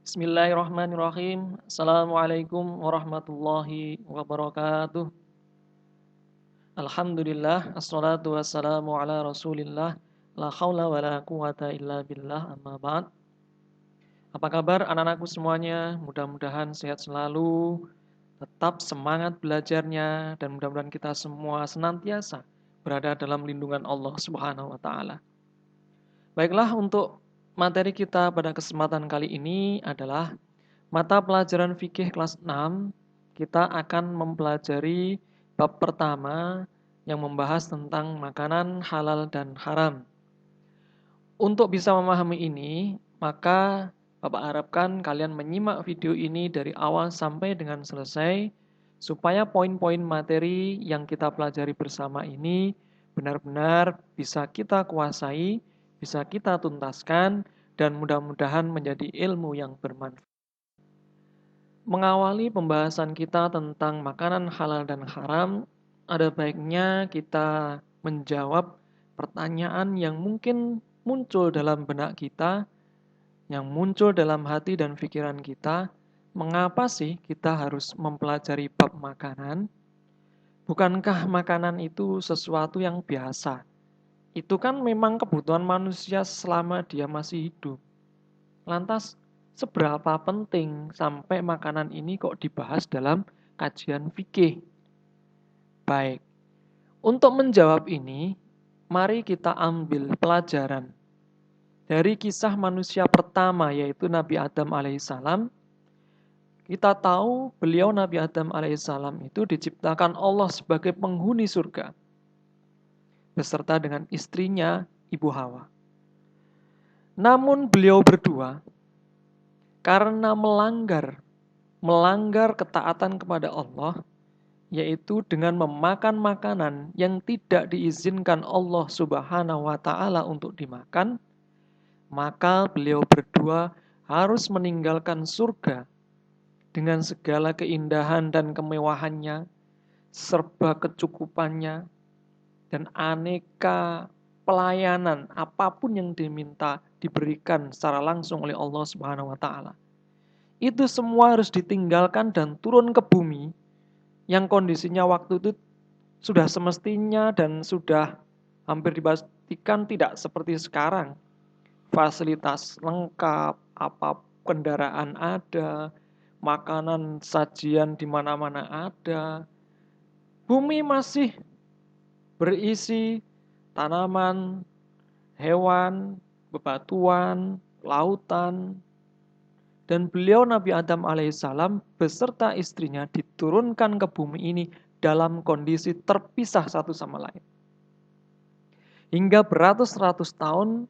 Bismillahirrahmanirrahim. Assalamualaikum warahmatullahi wabarakatuh. Alhamdulillah, assalatu wassalamu ala rasulillah. La haula wa la quwata illa billah, amma ba'd. Apa kabar anak-anakku semuanya? Mudah-mudahan sehat selalu, tetap semangat belajarnya, dan mudah-mudahan kita semua senantiasa berada dalam lindungan Allah Subhanahu wa Ta'ala. Baiklah, untuk materi kita pada kesempatan kali ini adalah mata pelajaran fikih kelas 6, kita akan mempelajari bab pertama yang membahas tentang makanan halal dan haram. Untuk bisa memahami ini, maka Bapak harapkan kalian menyimak video ini dari awal sampai dengan selesai, supaya poin-poin materi yang kita pelajari bersama ini benar-benar bisa kita kuasai, bisa kita tuntaskan, dan mudah-mudahan menjadi ilmu yang bermanfaat. Mengawali pembahasan kita tentang makanan halal dan haram, ada baiknya kita menjawab pertanyaan yang mungkin muncul dalam benak kita, yang muncul dalam hati dan pikiran kita. Mengapa sih kita harus mempelajari bab makanan? Bukankah makanan itu sesuatu yang biasa? Itu kan memang kebutuhan manusia selama dia masih hidup. Lantas, seberapa penting sampai makanan ini kok dibahas dalam kajian fikih? Baik, untuk menjawab ini, mari kita ambil pelajaran dari kisah manusia pertama, yaitu Nabi Adam alaihissalam. Kita tahu beliau Nabi Adam alaihissalam itu diciptakan Allah sebagai penghuni surga, beserta dengan istrinya, Ibu Hawa. Namun beliau berdua, karena melanggar ketaatan kepada Allah, yaitu dengan memakan makanan yang tidak diizinkan Allah Subhanahu wa Ta'ala untuk dimakan, maka beliau berdua harus meninggalkan surga dengan segala keindahan dan kemewahannya, serba kecukupannya, dan aneka pelayanan apapun yang diminta diberikan secara langsung oleh Allah Subhanahu wa Ta'ala. Itu semua harus ditinggalkan dan turun ke bumi yang kondisinya waktu itu sudah semestinya dan sudah hampir dipastikan tidak seperti sekarang. Fasilitas lengkap, apa kendaraan ada, makanan sajian di mana-mana ada. Bumi masih berisi tanaman, hewan, bebatuan, lautan, dan beliau Nabi Adam alaihissalam beserta istrinya diturunkan ke bumi ini dalam kondisi terpisah satu sama lain. Hingga beratus-ratus tahun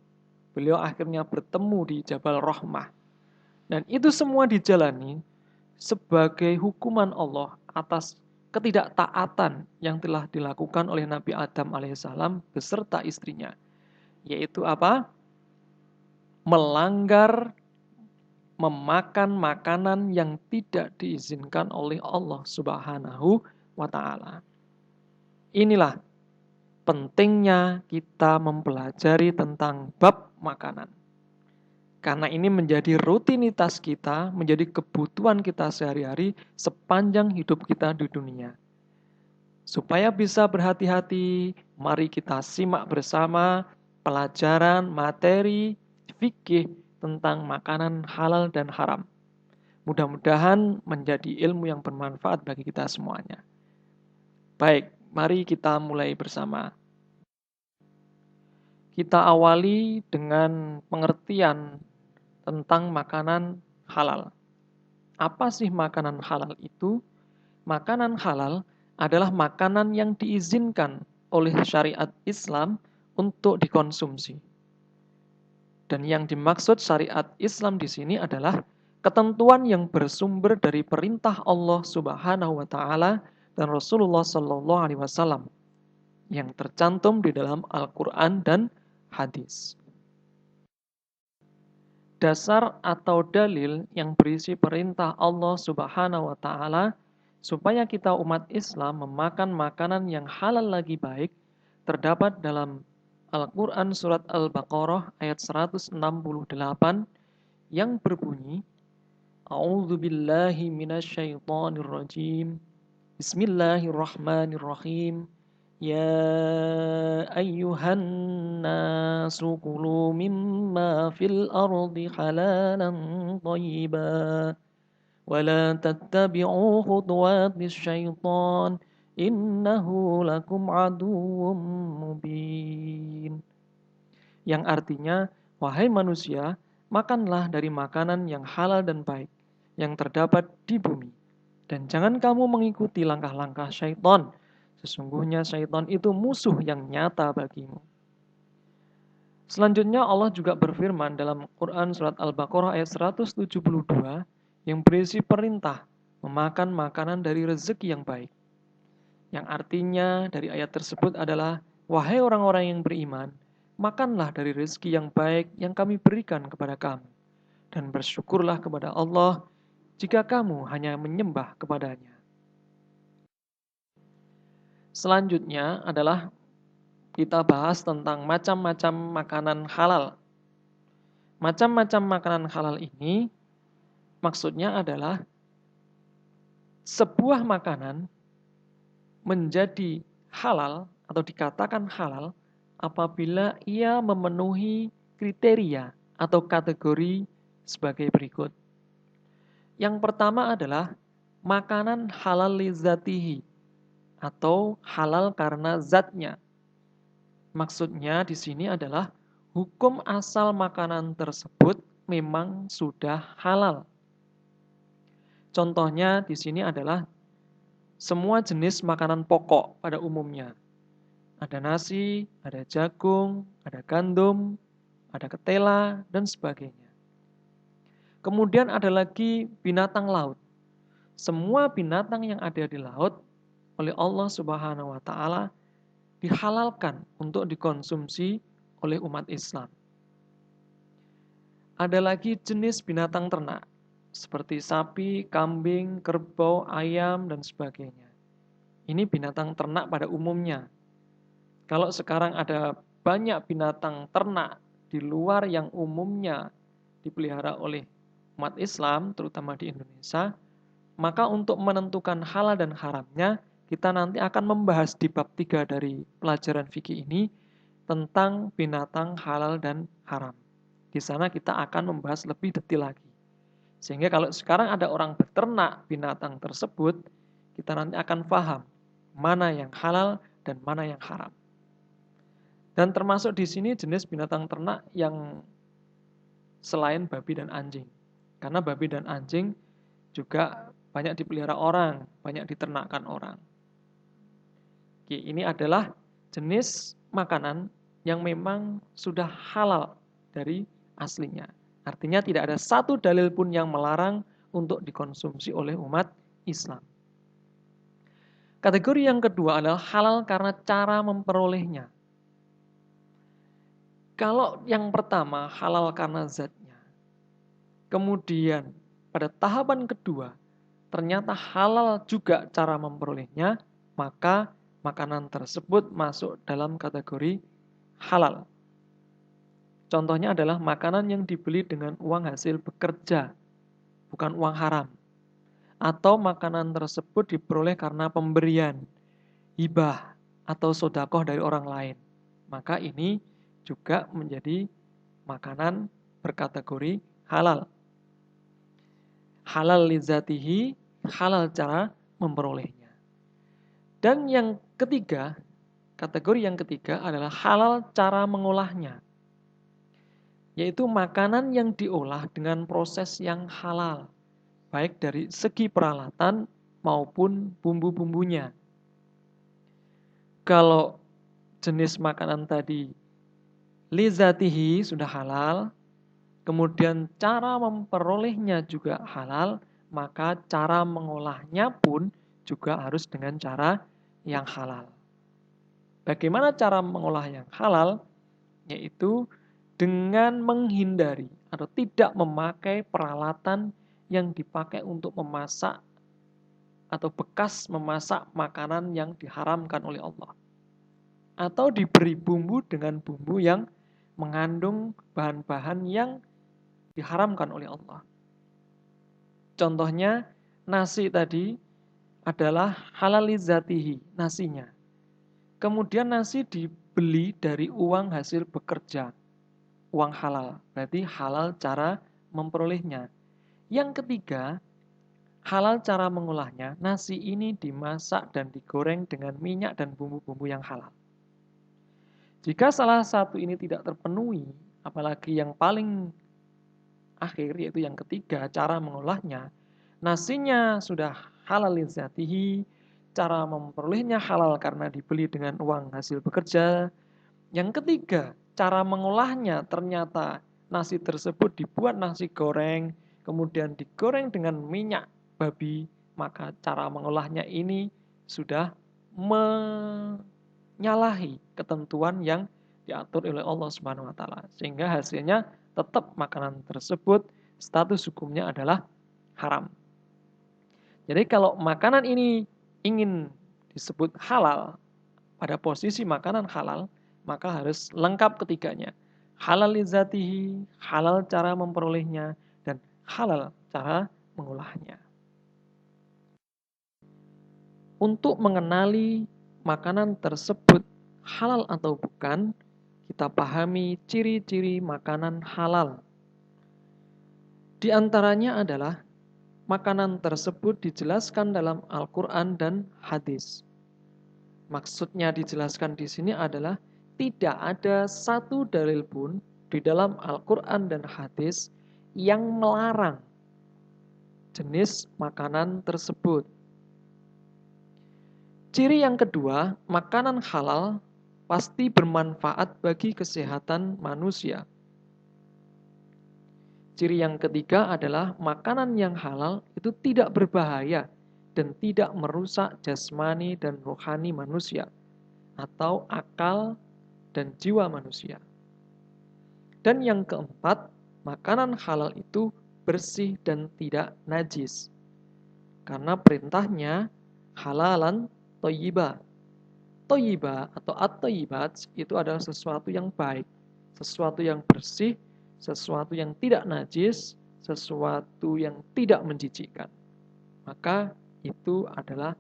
beliau akhirnya bertemu di Jabal Rahmah. Dan itu semua dijalani sebagai hukuman Allah atas ketidaktaatan yang telah dilakukan oleh Nabi Adam alaihissalam beserta istrinya. Yaitu apa? Melanggar memakan makanan yang tidak diizinkan oleh Allah Subhanahu wa Ta'ala. Inilah pentingnya kita mempelajari tentang bab makanan. Karena ini menjadi rutinitas kita, menjadi kebutuhan kita sehari-hari sepanjang hidup kita di dunia. Supaya bisa berhati-hati, mari kita simak bersama pelajaran materi fikih tentang makanan halal dan haram. Mudah-mudahan menjadi ilmu yang bermanfaat bagi kita semuanya. Baik, mari kita mulai bersama. Kita awali dengan pengertian tentang makanan halal. Apa sih makanan halal itu? Makanan halal adalah makanan yang diizinkan oleh syariat Islam untuk dikonsumsi. Dan yang dimaksud syariat Islam di sini adalah ketentuan yang bersumber dari perintah Allah Subhanahu wa Ta'ala dan Rasulullah Sallallahu Alaihi Wasallam yang tercantum di dalam Al-Quran dan hadis. Dasar atau dalil yang berisi perintah Allah Subhanahu wa Ta'ala supaya kita umat Islam memakan makanan yang halal lagi baik terdapat dalam Al-Quran Surat Al-Baqarah ayat 168 yang berbunyi, A'udzu billahi minasyaitonir rajim. Bismillahirrahmanirrahim. Ya ayyuhan nasu kulu mimma fil ardi halalan thayyiban wa la tattabi'u khutuwatis syaitan innahu lakum aduwwum mubin. Yang artinya, wahai manusia, makanlah dari makanan yang halal dan baik yang terdapat di bumi. Dan jangan kamu mengikuti langkah-langkah syaitan. Sesungguhnya syaitan itu musuh yang nyata bagimu. Selanjutnya Allah juga berfirman dalam Quran surat Al-Baqarah ayat 172 yang berisi perintah memakan makanan dari rezeki yang baik. Yang artinya dari ayat tersebut adalah, wahai orang-orang yang beriman, makanlah dari rezeki yang baik yang kami berikan kepada kamu. Dan bersyukurlah kepada Allah jika kamu hanya menyembah kepadanya. Selanjutnya adalah kita bahas tentang macam-macam makanan halal. Macam-macam makanan halal ini maksudnya adalah sebuah makanan menjadi halal atau dikatakan halal apabila ia memenuhi kriteria atau kategori sebagai berikut. Yang pertama adalah makanan halal li zatihi atau halal karena zatnya. Maksudnya di sini adalah hukum asal makanan tersebut memang sudah halal. Contohnya di sini adalah semua jenis makanan pokok pada umumnya. Ada nasi, ada jagung, ada gandum, ada ketela, dan sebagainya. Kemudian ada lagi binatang laut. Semua binatang yang ada di laut oleh Allah Subhanahu wa taala dihalalkan untuk dikonsumsi oleh umat Islam. Ada lagi jenis binatang ternak seperti sapi, kambing, kerbau, ayam, dan sebagainya. Ini binatang ternak pada umumnya. Kalau sekarang ada banyak binatang ternak di luar yang umumnya dipelihara oleh umat Islam, terutama di Indonesia, maka untuk menentukan halal dan haramnya, kita nanti akan membahas di bab 3 dari pelajaran fikih ini tentang binatang halal dan haram. Di sana kita akan membahas lebih detail lagi. Sehingga kalau sekarang ada orang beternak binatang tersebut, kita nanti akan paham mana yang halal dan mana yang haram. Dan termasuk di sini jenis binatang ternak yang selain babi dan anjing. Karena babi dan anjing juga banyak dipelihara orang, banyak diternakkan orang. Oke, ini adalah jenis makanan yang memang sudah halal dari aslinya. Artinya tidak ada satu dalil pun yang melarang untuk dikonsumsi oleh umat Islam. Kategori yang kedua adalah halal karena cara memperolehnya. Kalau yang pertama halal karena zatnya, kemudian pada tahapan kedua ternyata halal juga cara memperolehnya, maka makanan tersebut masuk dalam kategori halal. Contohnya adalah makanan yang dibeli dengan uang hasil bekerja, bukan uang haram. Atau makanan tersebut diperoleh karena pemberian, hibah, atau sodakoh dari orang lain. Maka ini juga menjadi makanan berkategori halal. Halal lizatihi, halal cara memperolehnya. Dan yang ketiga, kategori yang ketiga adalah halal cara mengolahnya. Yaitu makanan yang diolah dengan proses yang halal. Baik dari segi peralatan maupun bumbu-bumbunya. Kalau jenis makanan tadi lizatihi sudah halal, kemudian cara memperolehnya juga halal, maka cara mengolahnya pun juga harus dengan cara yang halal. Bagaimana cara mengolah yang halal? Yaitu dengan menghindari atau tidak memakai peralatan yang dipakai untuk memasak atau bekas memasak makanan yang diharamkan oleh Allah. Atau diberi bumbu dengan bumbu yang mengandung bahan-bahan yang diharamkan oleh Allah. Contohnya nasi tadi adalah halal lidzatihi, nasinya. Kemudian nasi dibeli dari uang hasil bekerja, uang halal. Berarti halal cara memperolehnya. Yang ketiga, halal cara mengolahnya. Nasi ini dimasak dan digoreng dengan minyak dan bumbu-bumbu yang halal. Jika salah satu ini tidak terpenuhi, apalagi yang paling akhir yaitu yang ketiga, cara mengolahnya, nasinya sudah halal lidzatihi, cara memperolehnya halal karena dibeli dengan uang hasil bekerja. Yang ketiga, cara mengolahnya ternyata nasi tersebut dibuat nasi goreng, kemudian digoreng dengan minyak babi, maka cara mengolahnya ini sudah menyalahi ketentuan yang diatur oleh Allah Subhanahu wa taala. Sehingga hasilnya tetap makanan tersebut status hukumnya adalah haram. Jadi kalau makanan ini ingin disebut halal pada posisi makanan halal, maka harus lengkap ketiganya. Halal lidzatihi, halal cara memperolehnya, dan halal cara mengolahnya. Untuk mengenali makanan tersebut halal atau bukan, kita pahami ciri-ciri makanan halal. Di antaranya adalah makanan tersebut dijelaskan dalam Al-Quran dan hadis. Maksudnya dijelaskan di sini adalah tidak ada satu dalil pun di dalam Al-Quran dan hadis yang melarang jenis makanan tersebut. Ciri yang kedua, makanan halal pasti bermanfaat bagi kesehatan manusia. Ciri yang ketiga adalah makanan yang halal itu tidak berbahaya dan tidak merusak jasmani dan rohani manusia atau akal dan jiwa manusia. Dan yang keempat, makanan halal itu bersih dan tidak najis. Karena perintahnya halalan thayyiba. Thayyiba atau at-thayyibat itu adalah sesuatu yang baik, sesuatu yang bersih, sesuatu yang tidak najis, sesuatu yang tidak menjijikkan. Maka itu adalah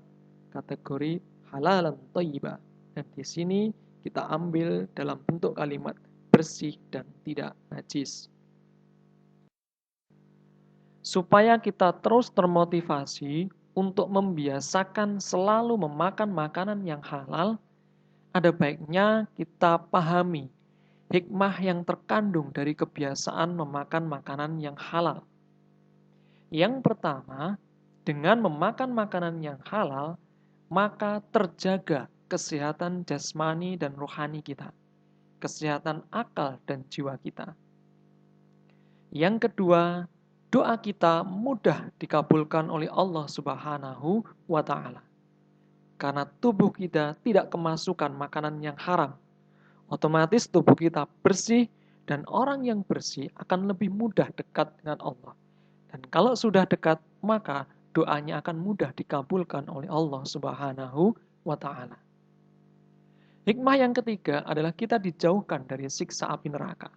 kategori halalan thayyiba. Dan di sini kita ambil dalam bentuk kalimat bersih dan tidak najis. Supaya kita terus termotivasi untuk membiasakan selalu memakan makanan yang halal, ada baiknya kita pahami hikmah yang terkandung dari kebiasaan memakan makanan yang halal. Yang pertama, dengan memakan makanan yang halal, maka terjaga kesehatan jasmani dan rohani kita, kesehatan akal dan jiwa kita. Yang kedua, doa kita mudah dikabulkan oleh Allah Subhanahu wa taala. Karena tubuh kita tidak kemasukan makanan yang haram. Otomatis tubuh kita bersih dan orang yang bersih akan lebih mudah dekat dengan Allah. Dan kalau sudah dekat, maka doanya akan mudah dikabulkan oleh Allah Subhanahu wa taala. Hikmah yang ketiga adalah kita dijauhkan dari siksa api neraka.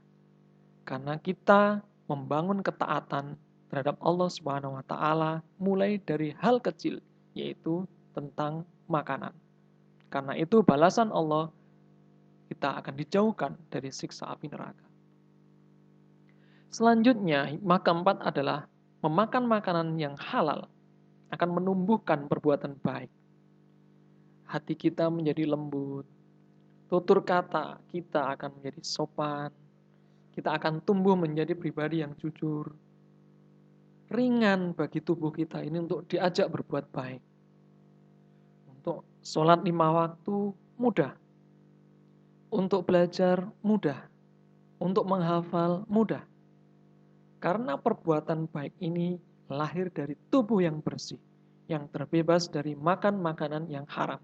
Karena kita membangun ketaatan terhadap Allah Subhanahu wa taala mulai dari hal kecil, yaitu tentang makanan. Karena itu balasan Allah, kita akan dijauhkan dari siksa api neraka. Selanjutnya, hikmah keempat adalah memakan makanan yang halal akan menumbuhkan perbuatan baik. Hati kita menjadi lembut, tutur kata kita akan menjadi sopan, kita akan tumbuh menjadi pribadi yang jujur. Ringan bagi tubuh kita ini untuk diajak berbuat baik. Untuk sholat 5 waktu mudah. Untuk belajar mudah. Untuk menghafal mudah. Karena perbuatan baik ini lahir dari tubuh yang bersih, yang terbebas dari makan makanan yang haram.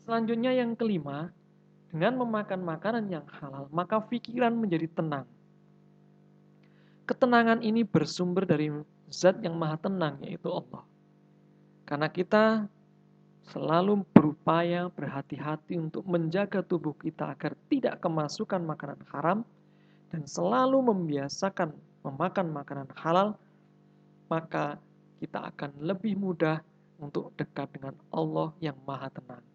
Selanjutnya yang kelima, dengan memakan makanan yang halal, maka pikiran menjadi tenang. Ketenangan ini bersumber dari zat yang maha tenang, yaitu Allah. Karena kita selalu berupaya berhati-hati untuk menjaga tubuh kita agar tidak kemasukan makanan haram dan selalu membiasakan memakan makanan halal, maka kita akan lebih mudah untuk dekat dengan Allah yang Maha Tenang.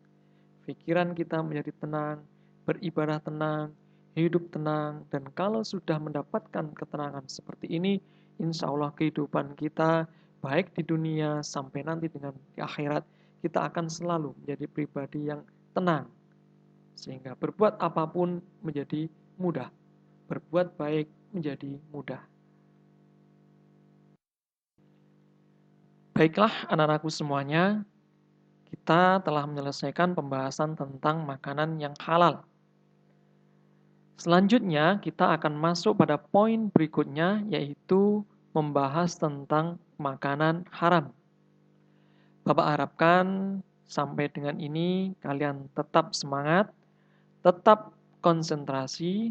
Pikiran kita menjadi tenang, beribadah tenang, hidup tenang, dan kalau sudah mendapatkan ketenangan seperti ini, insya Allah kehidupan kita, baik di dunia sampai nanti dengan di akhirat, kita akan selalu menjadi pribadi yang tenang. Sehingga berbuat apapun menjadi mudah, berbuat baik menjadi mudah. Baiklah anak-anakku semuanya, kita telah menyelesaikan pembahasan tentang makanan yang halal. Selanjutnya kita akan masuk pada poin berikutnya, yaitu membahas tentang makanan haram. Bapak harapkan sampai dengan ini kalian tetap semangat, tetap konsentrasi,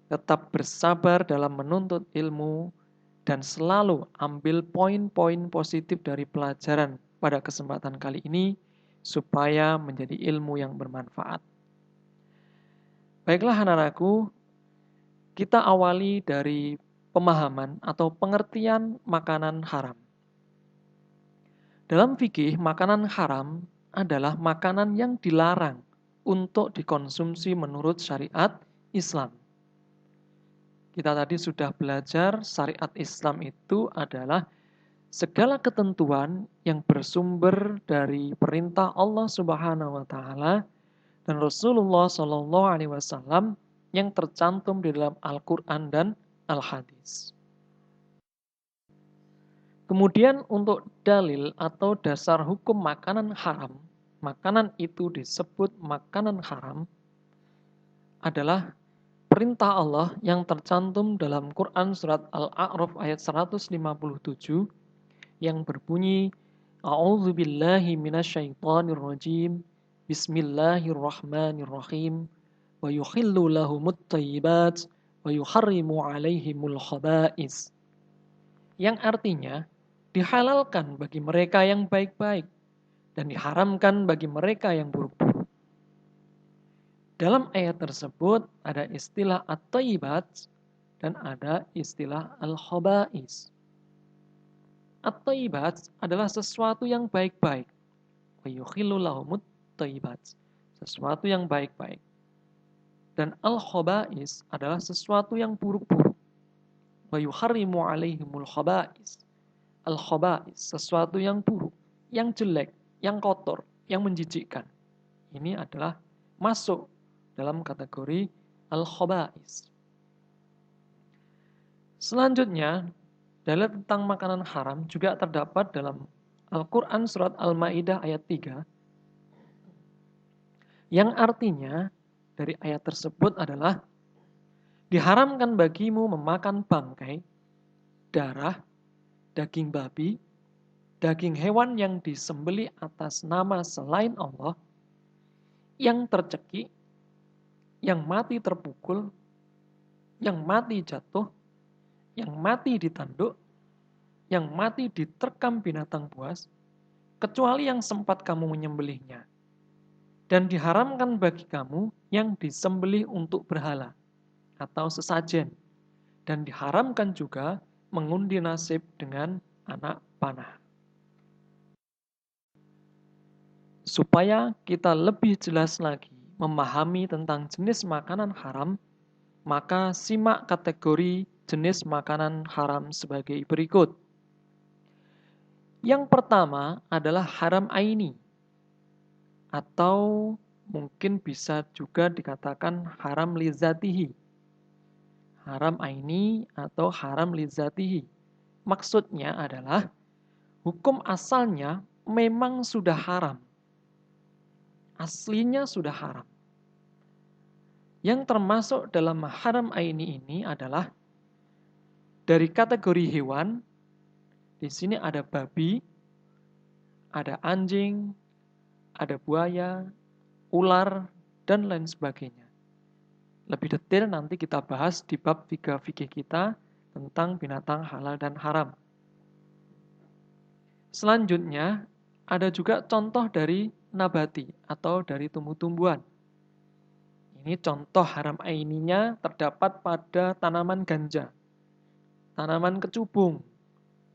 tetap bersabar dalam menuntut ilmu, dan selalu ambil poin-poin positif dari pelajaran pada kesempatan kali ini supaya menjadi ilmu yang bermanfaat. Baiklah anak-anakku, kita awali dari pemahaman atau pengertian makanan haram. Dalam fikih, makanan haram adalah makanan yang dilarang untuk dikonsumsi menurut syariat Islam. Kita tadi sudah belajar syariat Islam itu adalah segala ketentuan yang bersumber dari perintah Allah Subhanahu wa taala dan Rasulullah Shallallahu alaihi wasallam yang tercantum di dalam Al-Qur'an dan Al-Hadis. Kemudian untuk dalil atau dasar hukum makanan haram, makanan itu disebut makanan haram adalah perintah Allah yang tercantum dalam Quran surat Al-A'raf ayat 157 yang berbunyi A'udzu billahi minasyaitonir rajim. Bismillahirrahmanirrahim. Wa yuhillu lahumut thayyibat wa yuharrimu 'alaihimul khaba'is. Yang artinya dihalalkan bagi mereka yang baik-baik dan diharamkan bagi mereka yang buruk-buruk. Dalam ayat tersebut ada istilah at-thayyibat dan ada istilah al-khaba'is. At-thayyibat adalah sesuatu yang baik-baik. Wa yukhillu lahumut thayyibat. Sesuatu yang baik-baik. Dan al-khaba'is adalah sesuatu yang buruk-buruk. Wa yuharrimu alaihimul khaba'is. Al-khaba'is, sesuatu yang buruk, yang jelek, yang kotor, yang menjijikkan. Ini adalah masuk dalam kategori al-khaba'is. Selanjutnya, dalil tentang makanan haram juga terdapat dalam Al-Quran surat Al-Ma'idah ayat 3, yang artinya dari ayat tersebut adalah diharamkan bagimu memakan bangkai, darah, daging babi, daging hewan yang disembelih atas nama selain Allah, yang tercekik, yang mati terpukul, yang mati jatuh, yang mati ditanduk, yang mati diterkam binatang buas, kecuali yang sempat kamu menyembelihnya. Dan diharamkan bagi kamu yang disembelih untuk berhala atau sesajen. Dan diharamkan juga mengundi nasib dengan anak panah. Supaya kita lebih jelas lagi memahami tentang jenis makanan haram, maka simak kategori jenis makanan haram sebagai berikut. Yang pertama adalah haram aini, atau mungkin bisa juga dikatakan haram lizatihi. Haram aini atau haram lizatihi. Maksudnya adalah hukum asalnya memang sudah haram. Aslinya sudah haram. Yang termasuk dalam haram aini ini adalah dari kategori hewan. Di sini ada babi, ada anjing, ada buaya, ular, dan lain sebagainya. Lebih detail nanti kita bahas di bab 3 fikih kita tentang binatang halal dan haram. Selanjutnya, ada juga contoh dari nabati atau dari tumbuh-tumbuhan. Ini contoh haram aininya terdapat pada tanaman ganja, tanaman kecubung,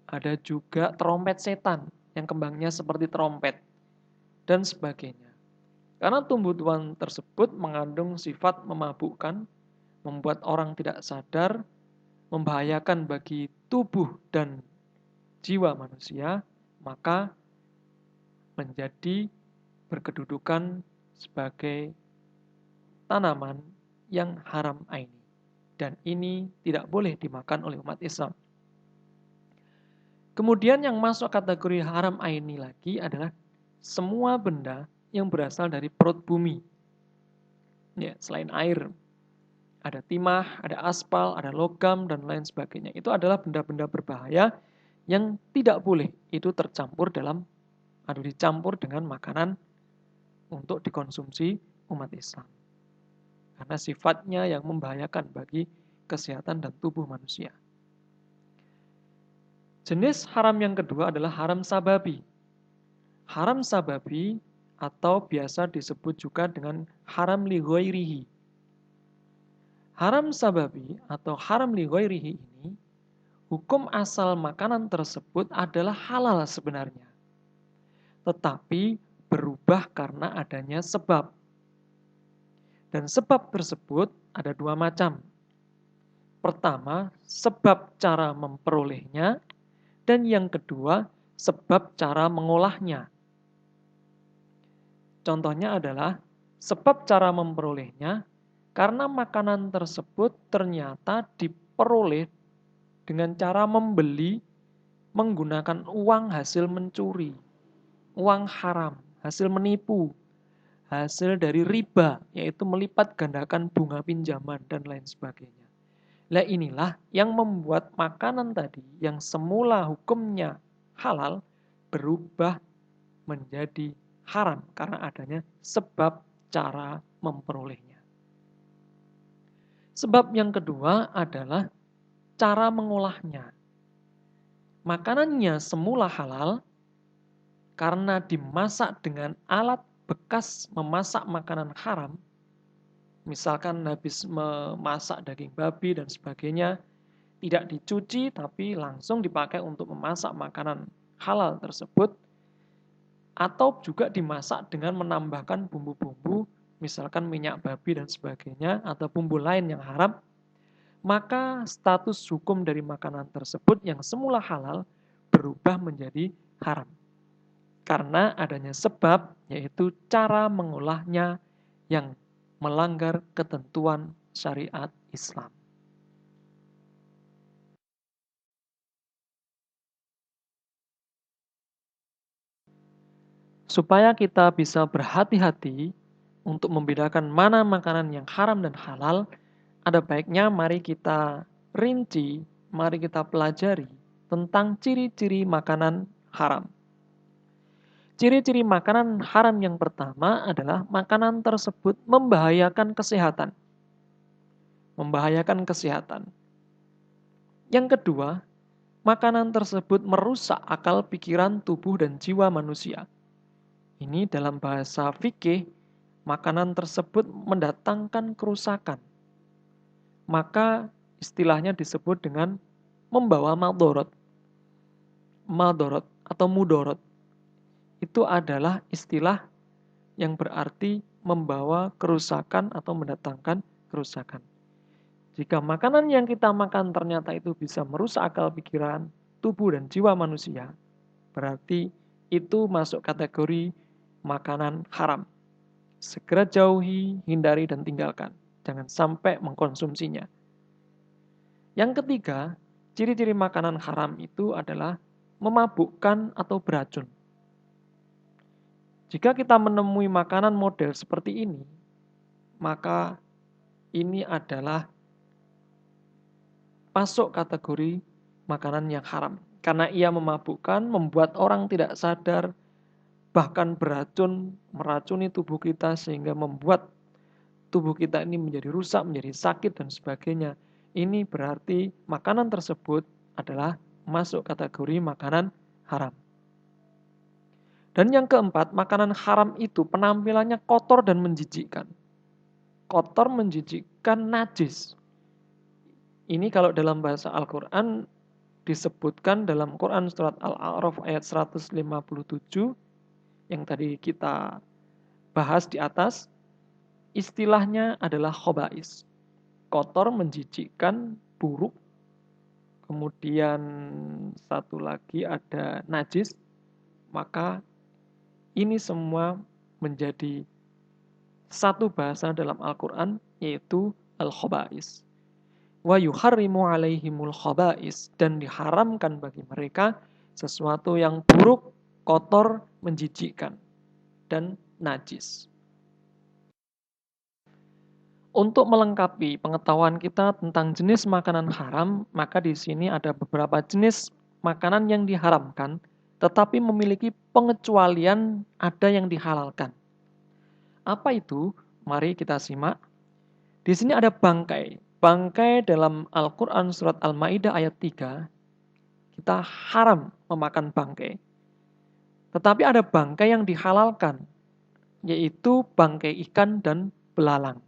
ada juga trompet setan yang kembangnya seperti trompet, dan sebagainya. Karena tumbuh-tumbuhan tersebut mengandung sifat memabukkan, membuat orang tidak sadar, membahayakan bagi tubuh dan jiwa manusia, maka menjadi berkedudukan sebagai tanaman yang haram aini. Dan ini tidak boleh dimakan oleh umat Islam. Kemudian yang masuk kategori haram aini lagi adalah semua benda yang berasal dari perut bumi. Ya, selain air, ada timah, ada aspal, ada logam, dan lain sebagainya. Itu adalah benda-benda berbahaya yang tidak boleh itu tercampur dalam atau dicampur dengan makanan untuk dikonsumsi umat Islam. Karena sifatnya yang membahayakan bagi kesehatan dan tubuh manusia. Jenis haram yang kedua adalah haram sababi. Haram sababi atau biasa disebut juga dengan haram li ghairihi. Haram sababi atau haram li ghairihi ini, hukum asal makanan tersebut adalah halal sebenarnya. Tetapi berubah karena adanya sebab. Dan sebab tersebut ada dua macam. Pertama, sebab cara memperolehnya, dan yang kedua, sebab cara mengolahnya. Contohnya adalah sebab cara memperolehnya karena makanan tersebut ternyata diperoleh dengan cara membeli menggunakan uang hasil mencuri, uang haram, hasil menipu, hasil dari riba, yaitu melipat gandakan bunga pinjaman dan lain sebagainya. Nah inilah yang membuat makanan tadi yang semula hukumnya halal berubah menjadi haram karena adanya sebab cara memperolehnya. Sebab yang kedua adalah cara mengolahnya. Makanannya semula halal karena dimasak dengan alat bekas memasak makanan haram, misalkan habis memasak daging babi dan sebagainya, tidak dicuci tapi langsung dipakai untuk memasak makanan halal tersebut, atau juga dimasak dengan menambahkan bumbu-bumbu, misalkan minyak babi dan sebagainya, atau bumbu lain yang haram, maka status hukum dari makanan tersebut yang semula halal berubah menjadi haram. Karena adanya sebab, yaitu cara mengolahnya yang melanggar ketentuan syariat Islam. Supaya kita bisa berhati-hati untuk membedakan mana makanan yang haram dan halal, ada baiknya mari kita rinci, mari kita pelajari tentang ciri-ciri makanan haram. Ciri-ciri makanan haram yang pertama adalah makanan tersebut membahayakan kesehatan. Membahayakan kesehatan. Yang kedua, makanan tersebut merusak akal pikiran, tubuh, dan jiwa manusia. Ini dalam bahasa fikih, makanan tersebut mendatangkan kerusakan. Maka istilahnya disebut dengan membawa maldorot. Maldorot atau mudorot. Itu adalah istilah yang berarti membawa kerusakan atau mendatangkan kerusakan. Jika makanan yang kita makan ternyata itu bisa merusak akal pikiran, tubuh, dan jiwa manusia, berarti itu masuk kategori makanan haram. Segera jauhi, hindari, dan tinggalkan. Jangan sampai mengkonsumsinya. Yang ketiga, ciri-ciri makanan haram itu adalah memabukkan atau beracun. Jika kita menemui makanan model seperti ini, maka ini adalah masuk kategori makanan yang haram. Karena ia memabukkan, membuat orang tidak sadar, bahkan beracun, meracuni tubuh kita sehingga membuat tubuh kita ini menjadi rusak, menjadi sakit, dan sebagainya. Ini berarti makanan tersebut adalah masuk kategori makanan haram. Dan yang keempat, makanan haram itu penampilannya kotor dan menjijikkan. Kotor, menjijikkan, najis. Ini kalau dalam bahasa Al-Quran disebutkan dalam Quran surat Al-A'raf ayat 157 yang tadi kita bahas di atas, istilahnya adalah khobais. Kotor, menjijikkan, buruk. Kemudian satu lagi ada najis. Maka ini semua menjadi satu bahasa dalam Al-Quran, yaitu al-khobais. Wa yuharrimu alaihimul khobais, dan diharamkan bagi mereka sesuatu yang buruk, kotor, menjijikkan, dan najis. Untuk melengkapi pengetahuan kita tentang jenis makanan haram, maka di sini ada beberapa jenis makanan yang diharamkan, tetapi memiliki pengecualian, ada yang dihalalkan. Apa itu? Mari kita simak. Di sini ada bangkai. Bangkai dalam Al-Quran surat Al-Ma'idah ayat 3, kita haram memakan bangkai. Tetapi ada bangkai yang dihalalkan, yaitu bangkai ikan dan belalang.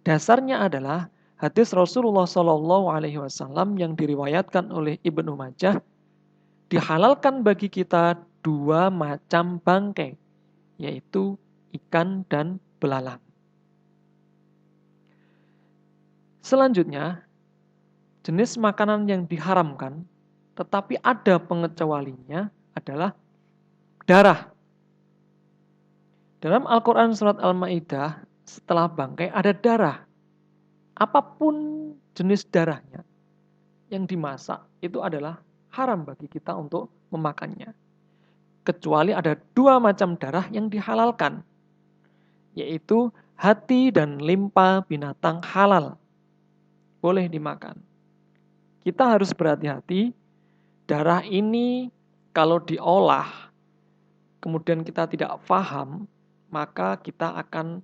Dasarnya adalah hadis Rasulullah SAW yang diriwayatkan oleh Ibnu Majah, dihalalkan bagi kita dua macam bangkai, yaitu ikan dan belalang. Selanjutnya, jenis makanan yang diharamkan, tetapi ada pengecualiannya adalah darah. Dalam Al-Quran surat Al-Ma'idah, setelah bangkai ada darah. Apapun jenis darahnya yang dimasak, itu adalah haram bagi kita untuk memakannya. Kecuali ada dua macam darah yang dihalalkan, yaitu hati dan limpa binatang halal. Boleh dimakan. Kita harus berhati-hati, darah ini kalau diolah, kemudian kita tidak paham, maka kita akan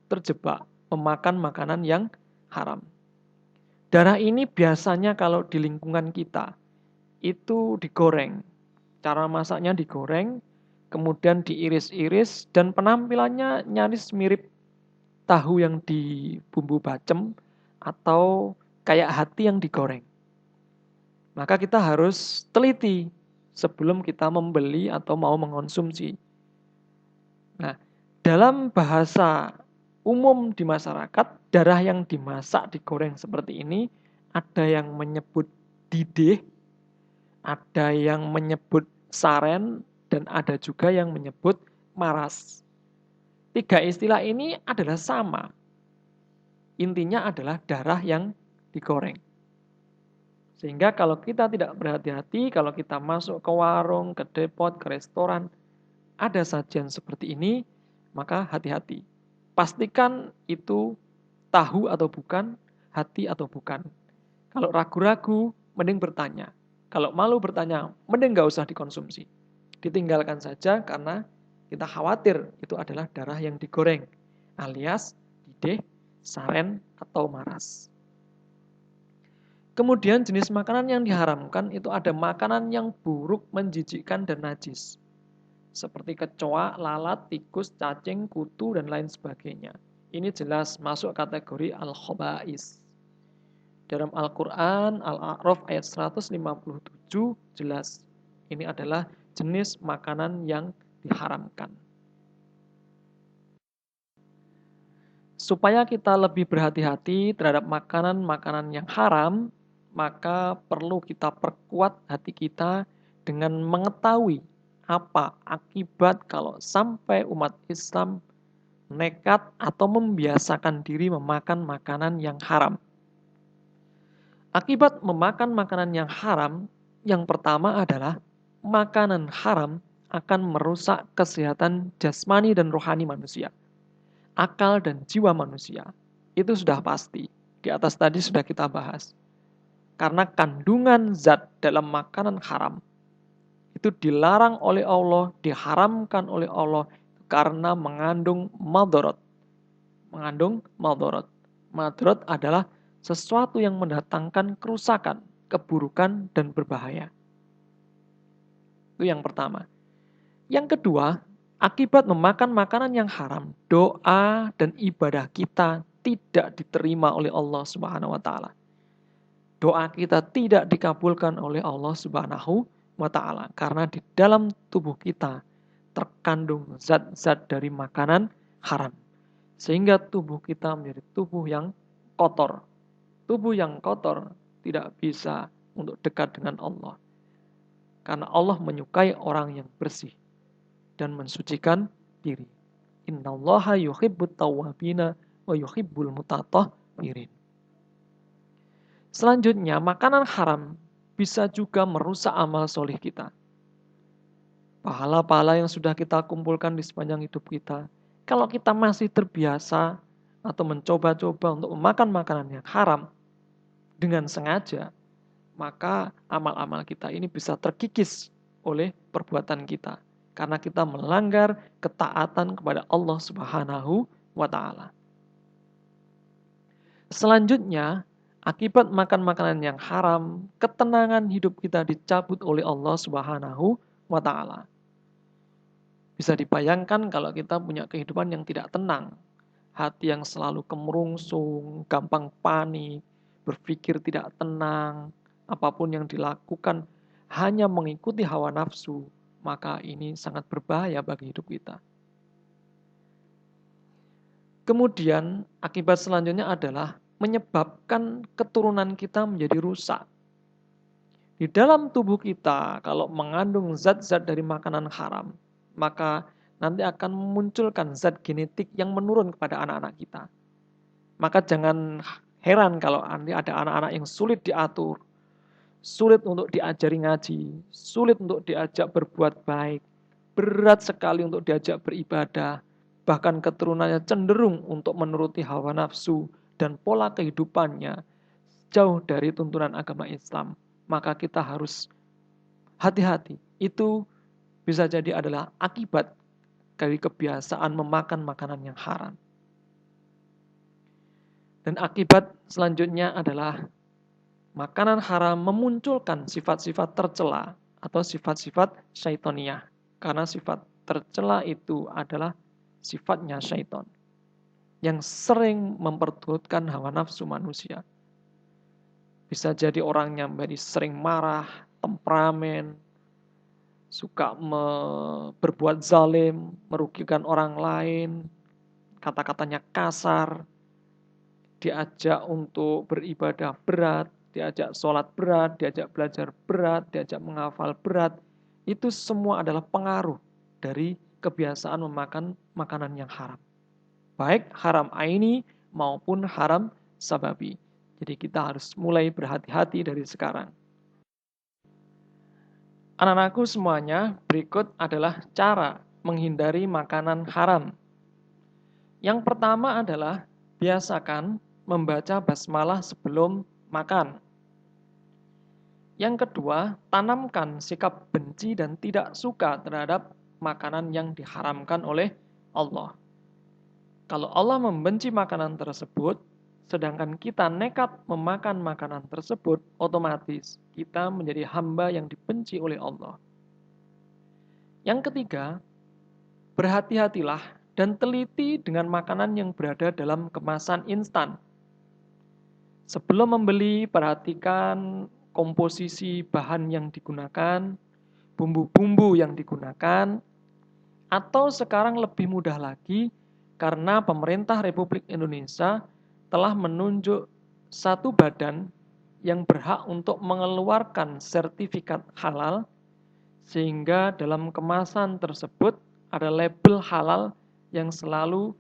terjebak memakan makanan yang haram. Darah ini biasanya kalau di lingkungan kita, itu digoreng. Cara masaknya digoreng, kemudian diiris-iris, dan penampilannya nyaris mirip tahu yang di bumbu bacem, atau kayak hati yang digoreng. Maka kita harus teliti sebelum kita membeli atau mau mengonsumsi. Nah, dalam bahasa umum di masyarakat, darah yang dimasak, digoreng seperti ini, ada yang menyebut didih, ada yang menyebut saren, dan ada juga yang menyebut maras. Tiga istilah ini adalah sama. Intinya adalah darah yang digoreng. Sehingga kalau kita tidak berhati-hati, kalau kita masuk ke warung, ke depot, ke restoran, ada sajian seperti ini, maka hati-hati. Pastikan itu tahu atau bukan, hati atau bukan. Kalau ragu-ragu, mending bertanya. Kalau malu bertanya, mending nggak usah dikonsumsi. Ditinggalkan saja karena kita khawatir itu adalah darah yang digoreng, alias didih, saren, atau maras. Kemudian jenis makanan yang diharamkan itu ada makanan yang buruk, menjijikkan, dan najis. Seperti kecoa, lalat, tikus, cacing, kutu, dan lain sebagainya. Ini jelas masuk kategori al-khobais. Dalam Al-Quran, Al-A'raf ayat 157 jelas. Ini adalah jenis makanan yang diharamkan. Supaya kita lebih berhati-hati terhadap makanan-makanan yang haram, maka perlu kita perkuat hati kita dengan mengetahui apa akibat kalau sampai umat Islam nekat atau membiasakan diri memakan makanan yang haram. Akibat memakan makanan yang haram, yang pertama adalah makanan haram akan merusak kesehatan jasmani dan rohani manusia, akal dan jiwa manusia. Itu sudah pasti. Di atas tadi sudah kita bahas. Karena kandungan zat dalam makanan haram itu dilarang oleh Allah, diharamkan oleh Allah karena mengandung madharat. Mengandung madharat. Madharat adalah sesuatu yang mendatangkan kerusakan, keburukan, dan berbahaya. Itu yang pertama. Yang kedua, akibat memakan makanan yang haram, doa dan ibadah kita tidak diterima oleh Allah Subhanahu wa taala. doa kita tidak dikabulkan oleh Allah Subhanahu wa Ta'ala, karena di dalam tubuh kita terkandung zat-zat dari makanan haram, sehingga tubuh kita menjadi tubuh yang kotor. Tubuh yang kotor tidak bisa untuk dekat dengan Allah, karena Allah menyukai orang yang bersih dan mensucikan diri. Innallaha yuhibbut tawwabina wa yuhibbul mutatahhirin. Selanjutnya, makanan haram bisa juga merusak amal solih kita. Pahala-pahala yang sudah kita kumpulkan di sepanjang hidup kita, kalau kita masih terbiasa atau mencoba-coba untuk memakan makanan yang haram dengan sengaja, maka amal-amal kita ini bisa terkikis oleh perbuatan kita, karena kita melanggar ketaatan kepada Allah Subhanahu wa Ta'ala. Selanjutnya, akibat makan makanan yang haram, ketenangan hidup kita dicabut oleh Allah Subhanahu wa Ta'ala. Bisa dibayangkan kalau kita punya kehidupan yang tidak tenang, hati yang selalu kemerungsung, gampang panik, berpikir tidak tenang, apapun yang dilakukan hanya mengikuti hawa nafsu, maka ini sangat berbahaya bagi hidup kita. Kemudian akibat selanjutnya adalah menyebabkan keturunan kita menjadi rusak. Di dalam tubuh kita, kalau mengandung zat-zat dari makanan haram, maka nanti akan memunculkan zat genetik yang menurun kepada anak-anak kita. Maka jangan heran kalau nanti ada anak-anak yang sulit diatur, sulit untuk diajari ngaji, sulit untuk diajak berbuat baik, berat sekali untuk diajak beribadah, bahkan keturunannya cenderung untuk menuruti hawa nafsu dan pola kehidupannya jauh dari tuntunan agama Islam. Maka kita harus hati-hati. Itu bisa jadi adalah akibat dari kebiasaan memakan makanan yang haram. Dan akibat selanjutnya adalah makanan haram memunculkan sifat-sifat tercela atau sifat-sifat syaitoniyah. Karena sifat tercela itu adalah sifatnya syaiton yang sering memperturutkan hawa nafsu manusia. Bisa jadi orangnya menjadi sering marah, temperamen, suka berbuat zalim, merugikan orang lain, kata-katanya kasar, diajak untuk beribadah berat, diajak sholat berat, diajak belajar berat, diajak menghafal berat. Itu semua adalah pengaruh dari kebiasaan memakan makanan yang haram. Baik haram aini maupun haram sababi. Jadi kita harus mulai berhati-hati dari sekarang. Anak-anakku semuanya, berikut adalah cara menghindari makanan haram. Yang pertama adalah biasakan membaca basmalah sebelum makan. Yang kedua, tanamkan sikap benci dan tidak suka terhadap makanan yang diharamkan oleh Allah. Kalau Allah membenci makanan tersebut, sedangkan kita nekat memakan makanan tersebut, otomatis kita menjadi hamba yang dibenci oleh Allah. Yang ketiga, berhati-hatilah dan teliti dengan makanan yang berada dalam kemasan instan. Sebelum membeli, perhatikan komposisi bahan yang digunakan, bumbu-bumbu yang digunakan, atau sekarang lebih mudah lagi, karena pemerintah Republik Indonesia telah menunjuk satu badan yang berhak untuk mengeluarkan sertifikat halal, sehingga dalam kemasan tersebut ada label halal yang selalu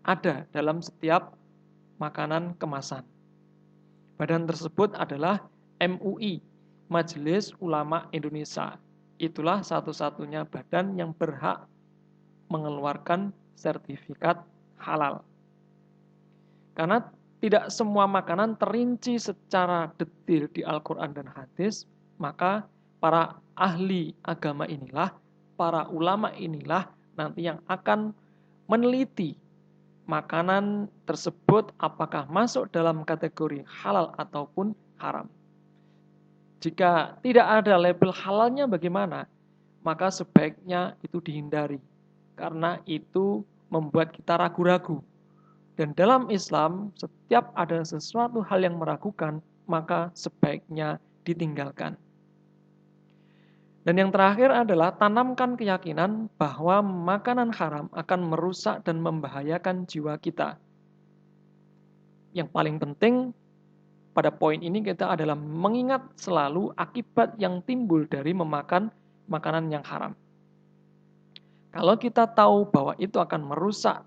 ada dalam setiap makanan kemasan. Badan tersebut adalah MUI, Majelis Ulama Indonesia. Itulah satu-satunya badan yang berhak mengeluarkan sertifikat halal. Karena tidak semua makanan terinci secara detail di Al-Quran dan hadis, maka para ahli agama inilah, para ulama inilah nanti yang akan meneliti makanan tersebut apakah masuk dalam kategori halal ataupun haram. Jika tidak ada label halalnya bagaimana? Maka sebaiknya itu dihindari, karena itu membuat kita ragu-ragu. Dan dalam Islam, setiap ada sesuatu hal yang meragukan, maka sebaiknya ditinggalkan. Dan yang terakhir adalah tanamkan keyakinan bahwa makanan haram akan merusak dan membahayakan jiwa kita. Yang paling penting pada poin ini kita adalah mengingat selalu akibat yang timbul dari memakan makanan yang haram. Kalau kita tahu bahwa itu akan merusak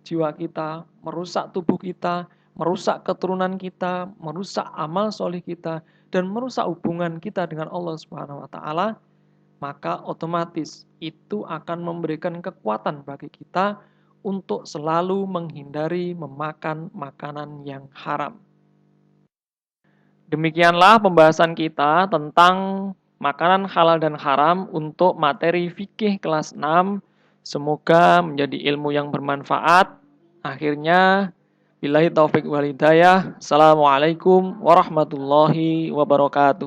jiwa kita, merusak tubuh kita, merusak keturunan kita, merusak amal soleh kita, dan merusak hubungan kita dengan Allah Subhanahu wa Ta'ala, maka otomatis itu akan memberikan kekuatan bagi kita untuk selalu menghindari memakan makanan yang haram. Demikianlah pembahasan kita tentang makanan halal dan haram untuk materi fikih kelas 6. Semoga menjadi ilmu yang bermanfaat. Akhirnya, billahi taufik wal hidayah. Assalamualaikum warahmatullahi wabarakatuh.